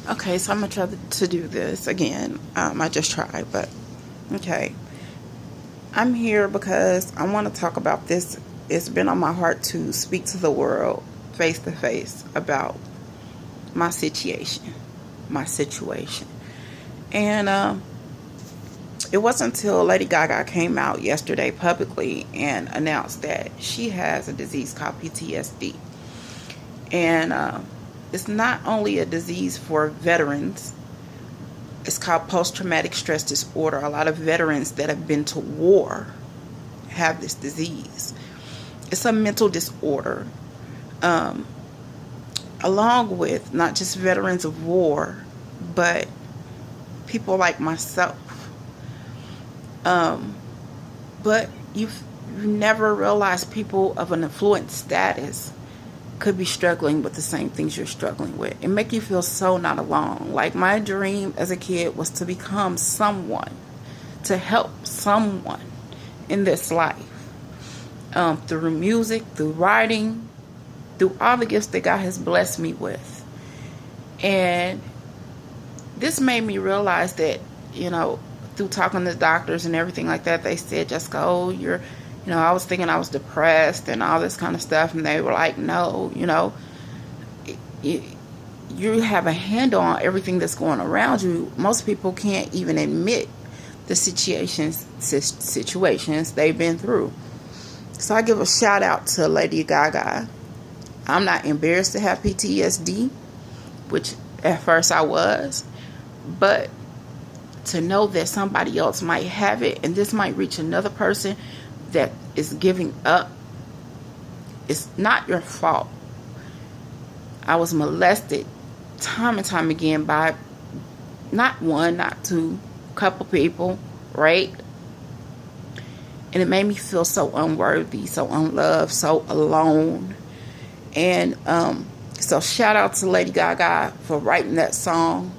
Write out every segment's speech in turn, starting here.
Okay, so I'm gonna try to do this again. I just tried, but okay. I'm here because I want to talk about this. It's been on my heart to speak to the world face to face about my situation, and it wasn't until Lady Gaga came out yesterday publicly and announced that she has a disease called PTSD, and it's not only a disease for veterans. It's called post-traumatic stress disorder. A lot of veterans that have been to war have this disease. It's a mental disorder, um, along with not just veterans of war, but people like myself. Um, but you never realize people of an affluent status could be struggling with the same things you're struggling with. It make you feel so not alone. Like my dream as a kid was to become someone, to help someone in this life, through music, through writing, through all the gifts that God has blessed me with. And this made me realize that, through talking to doctors and everything like that, they said, Jessica, oh, I was thinking I was depressed and all this kind of stuff. And they were like, no, you have a handle on everything that's going around you. Most people can't even admit the situations they've been through. So I give a shout out to Lady Gaga. I'm not embarrassed to have PTSD, which at first I was, but to know that somebody else might have it and this might reach another person that is giving up, it's not your fault. I was molested time and time again by not one, not two, couple people, right? And it made me feel so unworthy, so unloved, so alone. And so shout out to Lady Gaga for writing that song,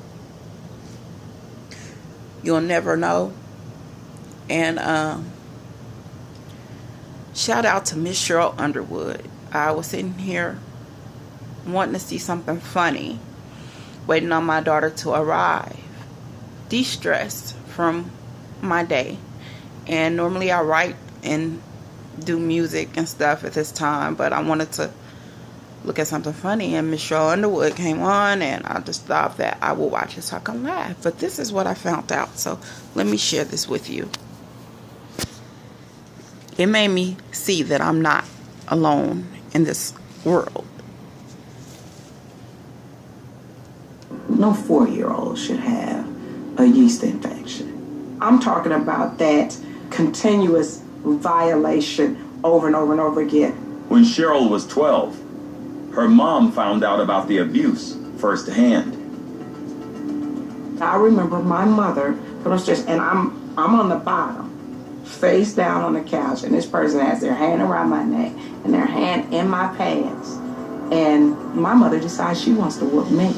You'll Never Know. And shout out to Miss Sheryl Underwood. I was sitting here wanting to see something funny, waiting on my daughter to arrive, de-stressed from my day. And normally I write and do music and stuff at this time, but I wanted to look at something funny, and Miss Sheryl Underwood came on, and I just thought that I will watch it so I can laugh. But this is what I found out, so let me share this with you. It made me see that I'm not alone in this world. No 4-year-old should have a yeast infection. I'm talking about that continuous violation over and over and over again. When Sheryl was 12, her mom found out about the abuse firsthand. I remember my mother, and I'm on the bottom, face down on the couch, and this person has their hand around my neck and their hand in my pants, and my mother decides she wants to whoop me.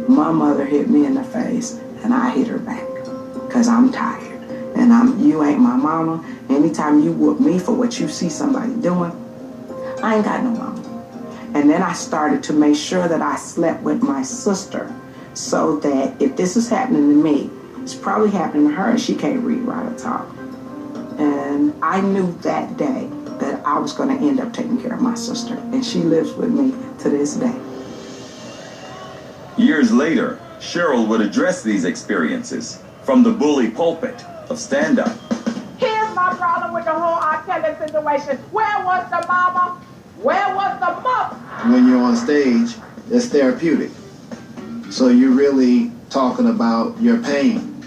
My mother hit me in the face, and I hit her back, because I'm tired, and you ain't my mama. Anytime you whoop me for what you see somebody doing, I ain't got no mama. And then I started to make sure that I slept with my sister, so that if this is happening to me, it's probably happening to her, and she can't read, write, or talk. And I knew that day that I was going to end up taking care of my sister, and she lives with me to this day. Years later, Sheryl would address these experiences from the bully pulpit of stand-up. Here's my problem with the whole R. Kelly situation. Where was the mama? Where was the mother? When you're on stage, it's therapeutic. So you're really talking about your pain.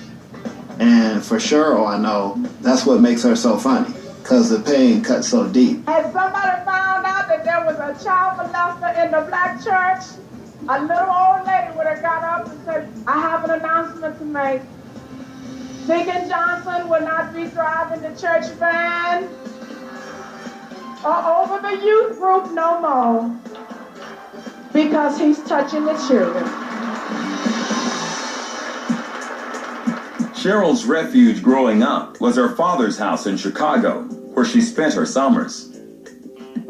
And for Sheryl, I know that's what makes her so funny, because the pain cuts so deep. Has somebody found out that there was a child molester in the black church? A little old lady would have got up and said, I have an announcement to make. Deacon Johnson will not be driving the church van or over the youth group no more, because he's touching the children. Sheryl's refuge growing up was her father's house in Chicago, where she spent her summers.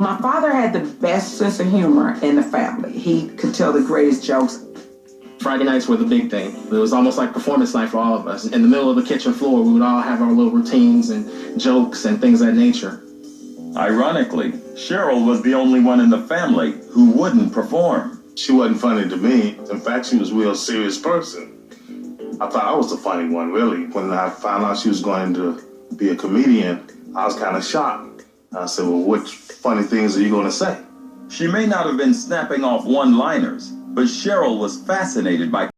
My father had the best sense of humor in the family. He could tell the greatest jokes. Friday nights were the big thing. It was almost like performance night for all of us. In the middle of the kitchen floor, we would all have our little routines and jokes and things of that nature. Ironically, Sheryl was the only one in the family who wouldn't perform. She wasn't funny to me. In fact, she was a real serious person. I thought I was the funny one, really. When I found out she was going to be a comedian, I was kind of shocked. I said, well, what funny things are you going to say? She may not have been snapping off one-liners, but Sheryl was fascinated by